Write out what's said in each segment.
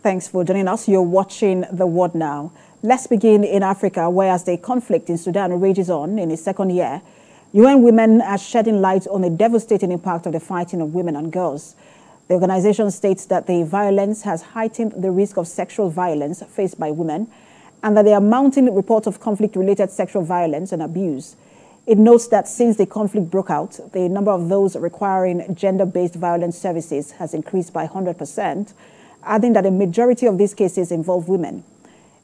Thanks for joining us. You're watching The World Now. Let's begin in Africa, where as the conflict in Sudan rages on in its second year, UN Women are shedding light on the devastating impact of the fighting of women and girls. The organization states that the violence has heightened the risk of sexual violence faced by women and that there are mounting reports of conflict-related sexual violence and abuse. It notes that since the conflict broke out, the number of those requiring gender-based violence services has increased by 100%, adding that a majority of these cases involve women.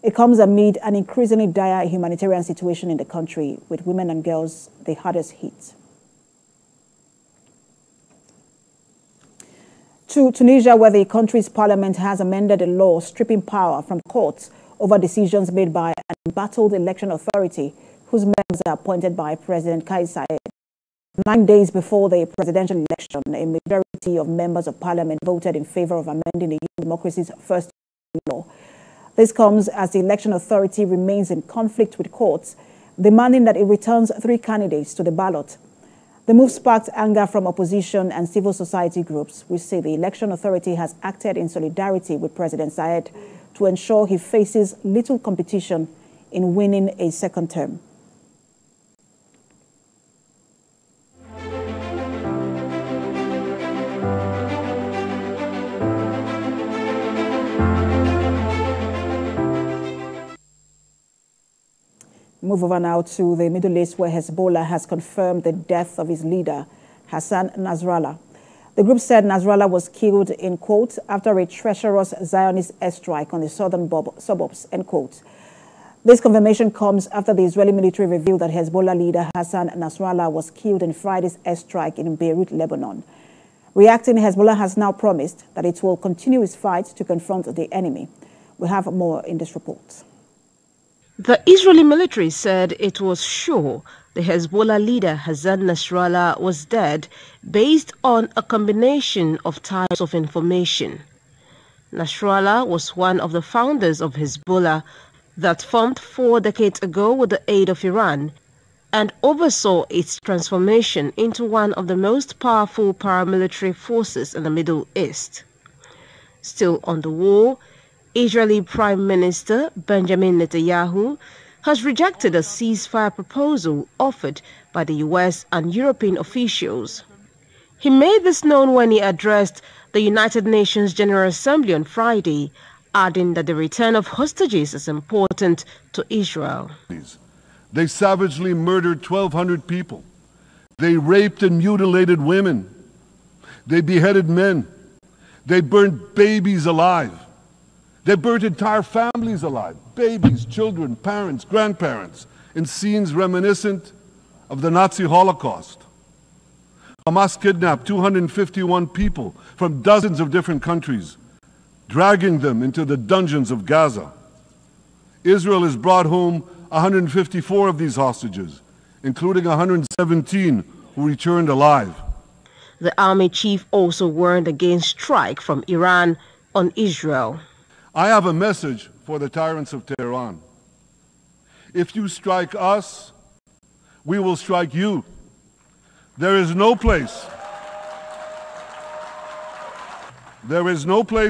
It comes amid an increasingly dire humanitarian situation in the country, with women and girls the hardest hit. To Tunisia, where the country's parliament has amended a law stripping power from courts over decisions made by an embattled election authority whose members are appointed by President Kais Saied. 9 days before the presidential election, a majority of members of parliament voted in favor of amending the democracy's first law. This comes as the election authority remains in conflict with courts, demanding that it returns 3 candidates to the ballot. The move sparked anger from opposition and civil society groups, which say the election authority has acted in solidarity with President Saied to ensure he faces little competition in winning a second term. Move over now to the Middle East, where Hezbollah has confirmed the death of its leader, Hassan Nasrallah. The group said Nasrallah was killed, in quote, after a treacherous Zionist airstrike on the southern suburbs, end quote. This confirmation comes after the Israeli military revealed that Hezbollah leader Hassan Nasrallah was killed in Friday's airstrike in Beirut, Lebanon. Reacting, Hezbollah has now promised that it will continue its fight to confront the enemy. We have more in this report. The Israeli military said it was sure the Hezbollah leader Hassan Nasrallah was dead based on a combination of types of information. Nasrallah was one of the founders of Hezbollah that formed 4 decades ago with the aid of Iran and oversaw its transformation into one of the most powerful paramilitary forces in the Middle East. Still on the war, Israeli Prime Minister Benjamin Netanyahu has rejected a ceasefire proposal offered by the US and European officials. He made this known when he addressed the United Nations General Assembly on Friday, adding that the return of hostages is important to Israel. They savagely murdered 1,200 people. They raped and mutilated women. They beheaded men. They burned babies alive. They burnt entire families alive, babies, children, parents, grandparents, in scenes reminiscent of the Nazi Holocaust. Hamas kidnapped 251 people from dozens of different countries, dragging them into the dungeons of Gaza. Israel has brought home 154 of these hostages, including 117 who returned alive. The army chief also warned against strike from Iran on Israel. I have a message for the tyrants of Tehran. If you strike us, we will strike you. There is no place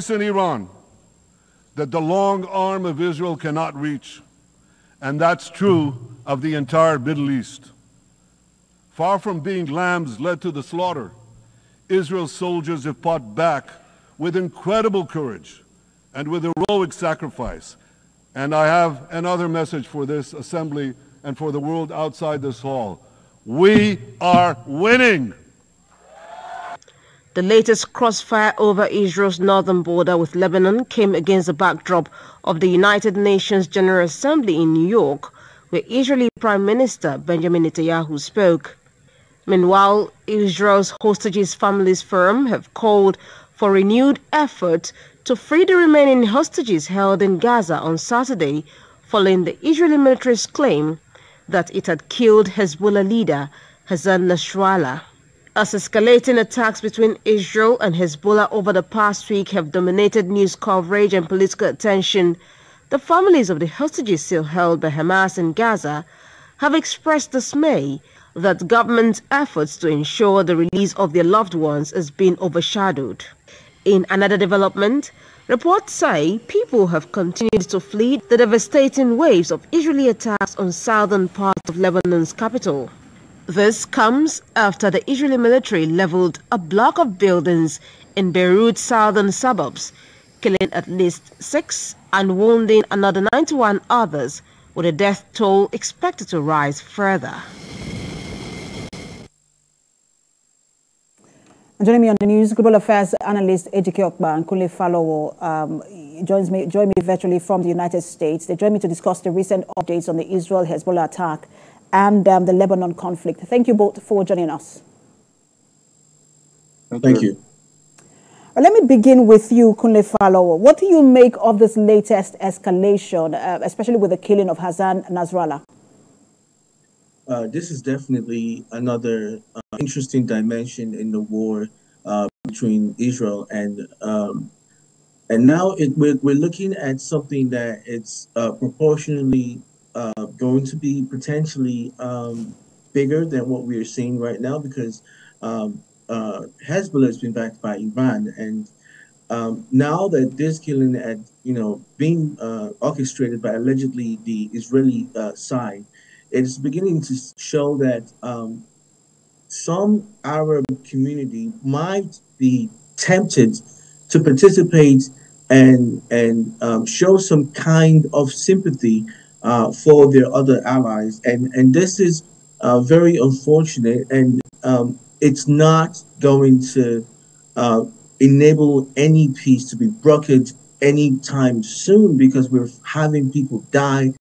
in Iran that the long arm of Israel cannot reach. And that's true of the entire Middle East. Far from being lambs led to the slaughter, Israel's soldiers have fought back with incredible courage and with heroic sacrifice. And I have another message for this assembly and for the world outside this hall. We are winning. The latest crossfire over Israel's northern border with Lebanon came against the backdrop of the United Nations General Assembly in New York, where Israeli Prime Minister Benjamin Netanyahu spoke. Meanwhile, Israel's hostages families firm have called for renewed effort to free the remaining hostages held in Gaza on Saturday, following the Israeli military's claim that it had killed Hezbollah leader Hassan Nasrallah. As escalating attacks between Israel and Hezbollah over the past week have dominated news coverage and political attention, the families of the hostages still held by Hamas in Gaza have expressed dismay that government efforts to ensure the release of their loved ones has been overshadowed. In another development, Reports say people have continued to flee the devastating waves of Israeli attacks on southern parts of Lebanon's capital. This comes after the Israeli military leveled a block of buildings in Beirut's southern suburbs, killing at least 6 and wounding another 91 others, with the death toll expected to rise further. Joining me on the news, global affairs analyst Ejike Okpa and Kunle Falowo join me virtually from the United States. They join me to discuss the recent updates on the Israel-Hezbollah attack and the Lebanon conflict. Thank you both for joining us. Thank you. Let me begin with you, Kunle Falowo. What do you make of this latest escalation, especially with the killing of Hassan Nasrallah? This is definitely another interesting dimension in the war between Israel and now we're looking at something that it's proportionally going to be potentially bigger than what we are seeing right now, because Hezbollah has been backed by Iran, and now that this killing had being orchestrated by allegedly the Israeli side, it's beginning to show that some Arab community might be tempted to participate and show some kind of sympathy for their other allies, and this is very unfortunate, and it's not going to enable any peace to be brokered anytime soon, because we're having people die.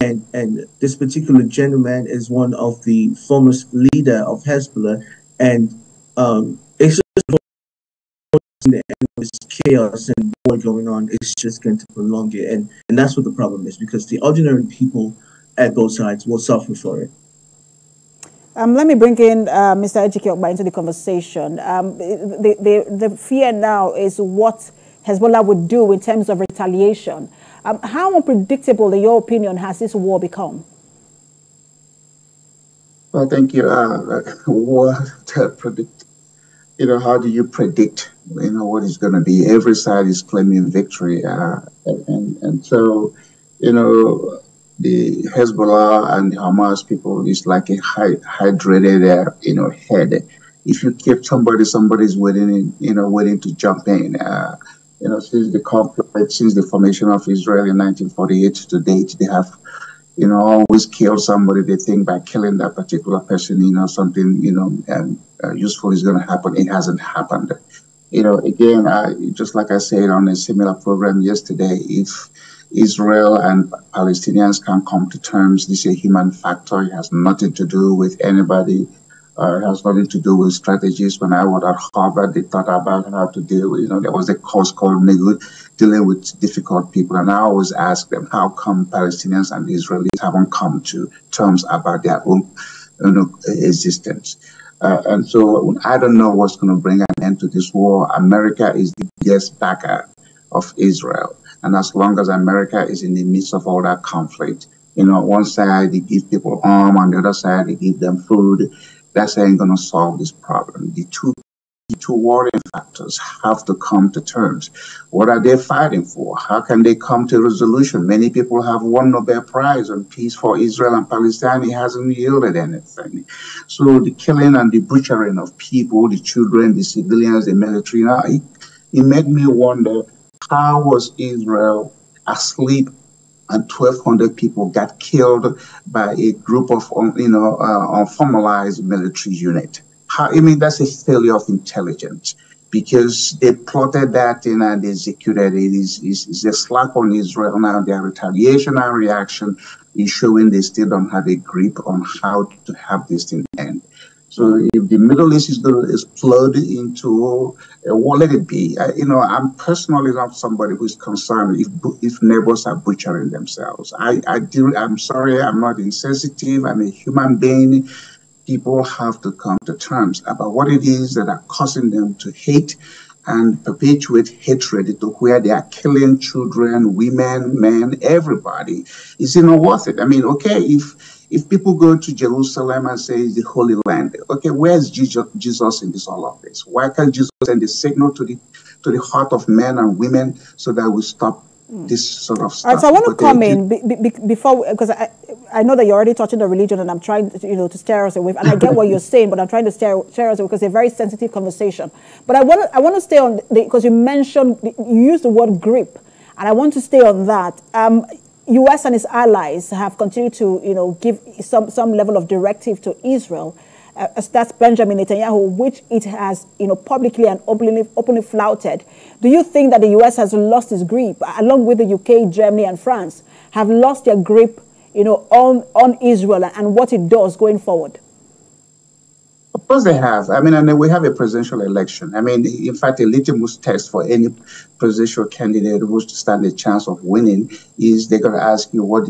And this particular gentleman is one of the foremost leader of Hezbollah, and it's just this chaos and war going on. It's just going to prolong it, and that's what the problem is, because the ordinary people at both sides will suffer for it. Let me bring in Mr. Ejike Okpa into the conversation. The fear now is what Hezbollah would do in terms of retaliation. How unpredictable, in your opinion, has this war become? Well, thank you. War to predict. How do you predict? What is going to be? Every side is claiming victory, and so, the Hezbollah and the Hamas people is like a hydrated, head. If you keep somebody's waiting, waiting to jump in. Since the conflict, since the formation of Israel in 1948 to date, they have, always killed somebody. They think by killing that particular person, something, useful is going to happen. It hasn't happened. Again, just like I said on a similar program yesterday, if Israel and Palestinians can come to terms, this is a human factor. It has nothing to do with anybody. It has nothing to do with strategies. When I was at Harvard, they thought about how to deal with, there was a course called dealing with difficult people. And I always ask them, how come Palestinians and Israelis haven't come to terms about their own existence? And so I don't know what's going to bring an end to this war. America is the biggest backer of Israel. And as long as America is in the midst of all that conflict, one side they give people arms, on the other side they give them food. That's ain't going to solve this problem. The two warring factors have to come to terms. What are they fighting for? How can they come to a resolution? Many people have won Nobel Prize on peace for Israel and Palestine. It hasn't yielded anything. So the killing and the butchering of people, the children, the civilians, the military, it made me wonder, how was Israel asleep and 1,200 people got killed by a group of, unformalized military unit? That's a failure of intelligence, because they plotted that and they executed it. It's a slap on Israel now. Their retaliation and reaction is showing they still don't have a grip on how to have this thing end. So if the Middle East is going to explode into a war, let it be. I'm personally not somebody who is concerned if neighbors are butchering themselves. I'm sorry, I'm not insensitive. I'm a human being. People have to come to terms about what it is that are causing them to hate and perpetuate hatred to where they are killing children, women, men, everybody. It's not worth it. Okay, if people go to Jerusalem and say it's the Holy Land, okay, where's Jesus in all of this? Why can't Jesus send a signal to to the heart of men and women so that we stop this sort of stuff. All right, so I want to come in before, because I know that you're already touching the religion, and I'm trying to, to steer us away. And I get what you're saying, but I'm trying to steer us away because it's a very sensitive conversation. But I want to stay on because you mentioned, you used the word grip, and I want to stay on that. U.S. and its allies have continued to, give some level of directive to Israel. That's Benjamin Netanyahu, which it has, publicly and openly flouted. Do you think that the U.S. has lost its grip, along with the UK, Germany, and France, have lost their grip, on Israel and what it does going forward? Of course they have. I mean, and we have a presidential election. I mean, in fact, a litmus test for any presidential candidate who's to stand a chance of winning is they're going to ask you, what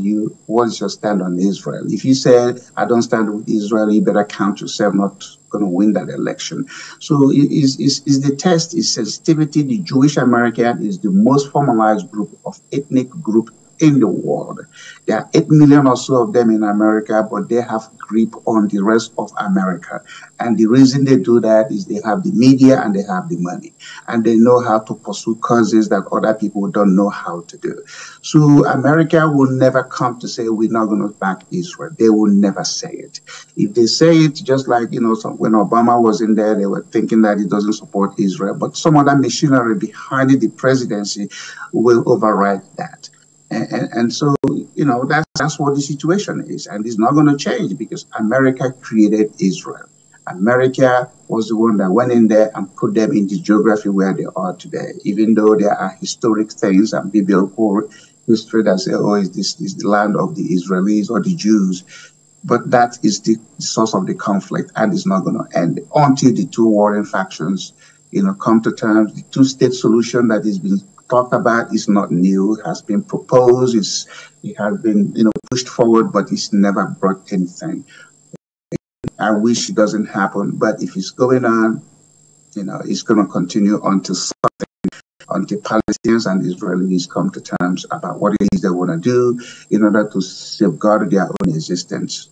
is your stand on Israel? If you say, I don't stand with Israel, you better count yourself not going to win that election. So is the test is sensitivity. The Jewish American is the most formalized group of ethnic group in the world. There are 8 million or so of them in America, but they have grip on the rest of America. And the reason they do that is they have the media and they have the money. And they know how to pursue causes that other people don't know how to do. So America will never come to say, we're not going to back Israel. They will never say it. If they say it, just like, when Obama was in there, they were thinking that he doesn't support Israel. But some other machinery behind the presidency will override that. And so, that's what the situation is. And it's not going to change because America created Israel. America was the one that went in there and put them in the geography where they are today, even though there are historic things and biblical history that say, this is the land of the Israelis or the Jews. But that is the source of the conflict, and it's not going to end until the two warring factions, come to terms. The two-state solution that is being talked about is not new, has been proposed, it has been pushed forward, but it's never brought anything. I wish it doesn't happen, but if it's going on, it's going to continue until Palestinians and Israelis come to terms about what it is they want to do in order to safeguard their own existence.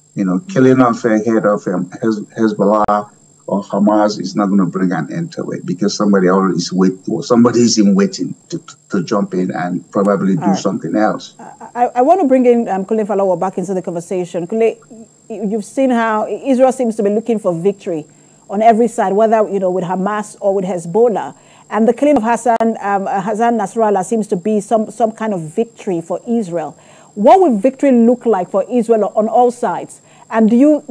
Killing off a head of Hezbollah or Hamas is not going to bring an end to it because somebody is in waiting to jump in and probably do something else. I want to bring in Kunle Falawo back into the conversation. Kunle, you've seen how Israel seems to be looking for victory on every side, whether with Hamas or with Hezbollah. And the killing of Hassan Nasrallah seems to be some kind of victory for Israel. What will victory look like for Israel on all sides? And do you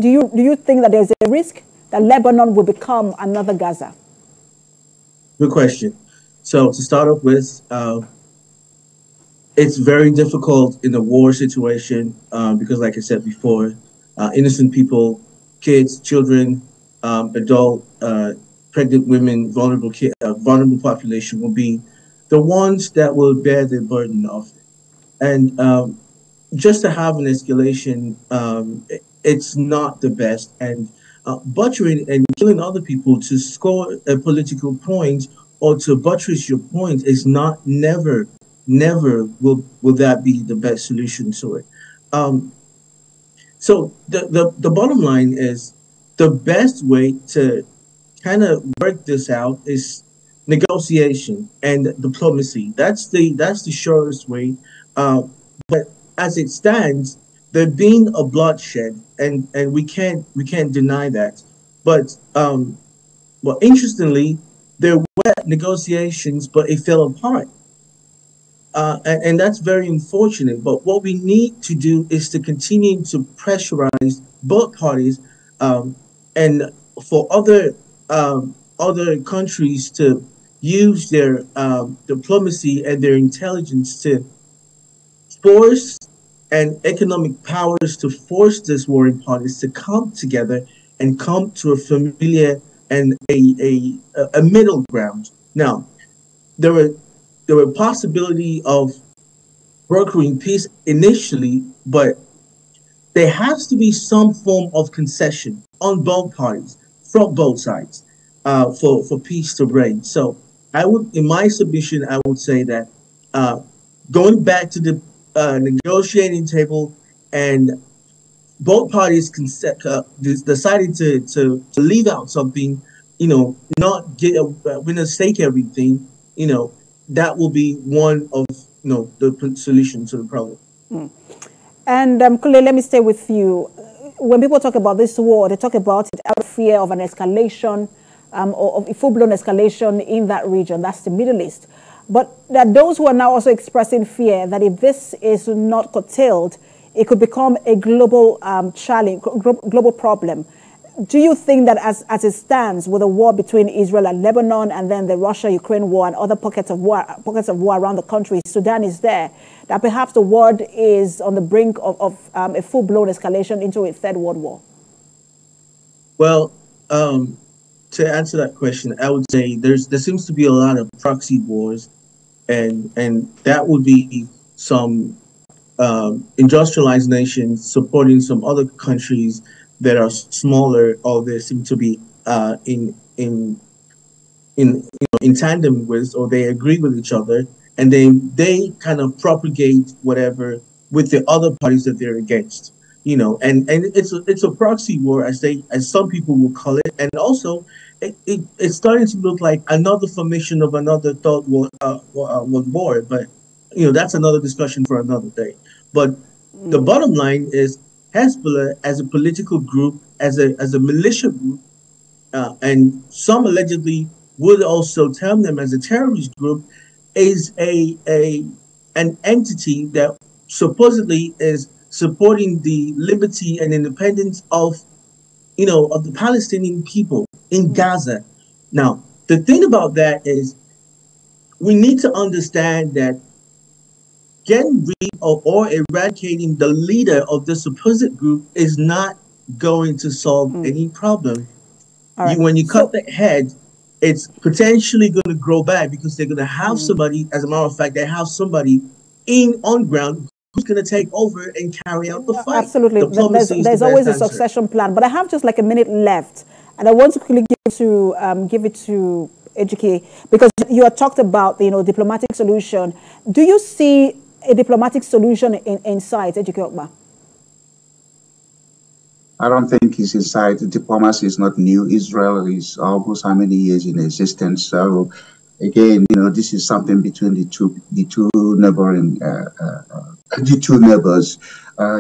think that there's a risk that Lebanon will become another Gaza? Good question. So to start off with, it's very difficult in a war situation because, like I said before, innocent people, kids, children, adult, pregnant women, vulnerable population will be the ones that will bear the burden of it. And just to have an escalation, it's not the best. And butchering and killing other people to score a political point or to buttress your point is never will that be the best solution to it. So the bottom line is the best way to kind of work this out is negotiation and diplomacy. That's the surest way. But as it stands, there being a bloodshed, and we can't deny that. But well, interestingly, there were negotiations, but it fell apart, and that's very unfortunate. But what we need to do is to continue to pressurize both parties, and for other countries to use their diplomacy and their intelligence to force and economic powers to force these warring parties to come together and come to a familiar and a middle ground. Now, there were possibility of brokering peace initially, but there has to be some form of concession on both parties, from both sides, for peace to reign. So I would, in my submission, I would say that going back to the negotiating table and both parties decided to leave out something, not get winner stake everything, that will be one of the solutions to the problem. And Kule, let me stay with you. When people talk about this war, they talk about it out of fear of an escalation, or of a full-blown escalation in that region. That's the Middle East. But there are those who are now also expressing fear that if this is not curtailed, it could become a global challenge, global problem. Do you think that as it stands with the war between Israel and Lebanon, and then the Russia-Ukraine war and other pockets of war around the country, Sudan is there, that perhaps the world is on the brink of a full-blown escalation into a third world war? Well, to answer that question, I would say there seems to be a lot of proxy wars, and that would be some industrialized nations supporting some other countries that are smaller, or they seem to be in tandem with, or they agree with each other, and they kind of propagate whatever with the other parties that they're against. And it's a proxy war, as some people will call it, and also it's starting to look like another formation of another third world war. But that's another discussion for another day. But the bottom line is, Hezbollah as a political group, as a militia group, and some allegedly would also term them as a terrorist group, is an entity that supposedly is supporting the liberty and independence of the Palestinian people in Gaza. Now, the thing about that is, we need to understand that getting rid or eradicating the leader of the supposed group is not going to solve any problem. Right. When you cut the head, it's potentially going to grow back, because they're going to have somebody, as a matter of fact, they have somebody on ground who's going to take over and carry out the fight. Absolutely. There's always a succession plan. But I have just like a minute left, and I want to quickly give it to Ejike, because you have talked about diplomatic solution. Do you see a diplomatic solution in sight, Ejike Okba? I don't think it's in sight. Diplomacy is not new. Israel is almost how many years in existence. So again, this is something between the two neighbors.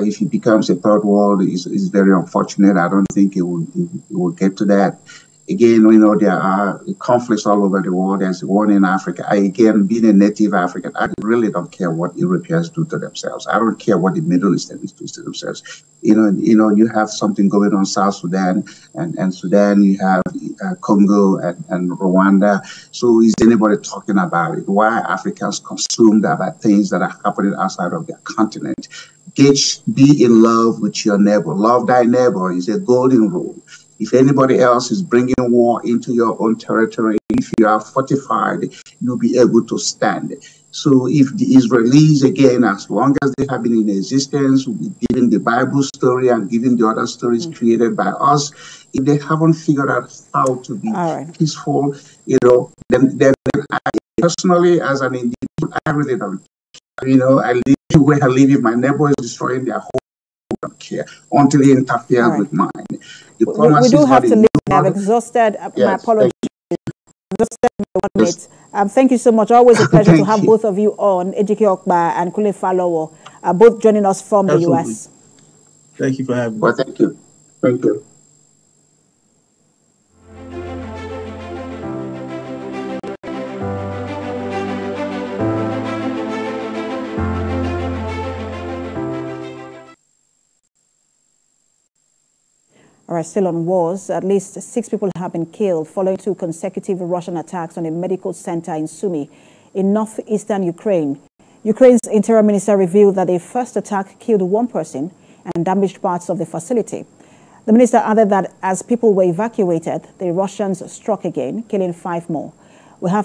If it becomes a third world, is very unfortunate. I don't think it will get to that. Again, there are conflicts all over the world. There's one in Africa. Again, being a native African, I really don't care what Europeans do to themselves. I don't care what the Middle Easterners do to themselves. You have something going on South Sudan and Sudan. You have Congo and Rwanda. So is anybody talking about it? Why are Africans consumed about things that are happening outside of their continent? Be in love with your neighbor. Love thy neighbor is a golden rule. If anybody else is bringing war into your own territory, if you are fortified, you'll be able to stand. So if the Israelis, again, as long as they have been in existence, given the Bible story and given the other stories created by us, if they haven't figured out how to be peaceful, then I personally, as an individual, I really don't. I live where I live. If my neighbor is destroying their home, I don't care until he interferes with mine. We do have to leave. I've exhausted. My apologies. Exhausted my 1 minute. Thank you so much. Always a pleasure to have both of you on, Ejike Okba and Kule Falowo, both joining us from the US. Thank you for having me. Well, thank you. Thank you. All right, still on wars, at least 6 people have been killed following 2 consecutive Russian attacks on a medical center in Sumy in northeastern Ukraine. Ukraine's interior minister revealed that the first attack killed 1 person and damaged parts of the facility. The minister added that as people were evacuated, the Russians struck again, killing 5 more. We have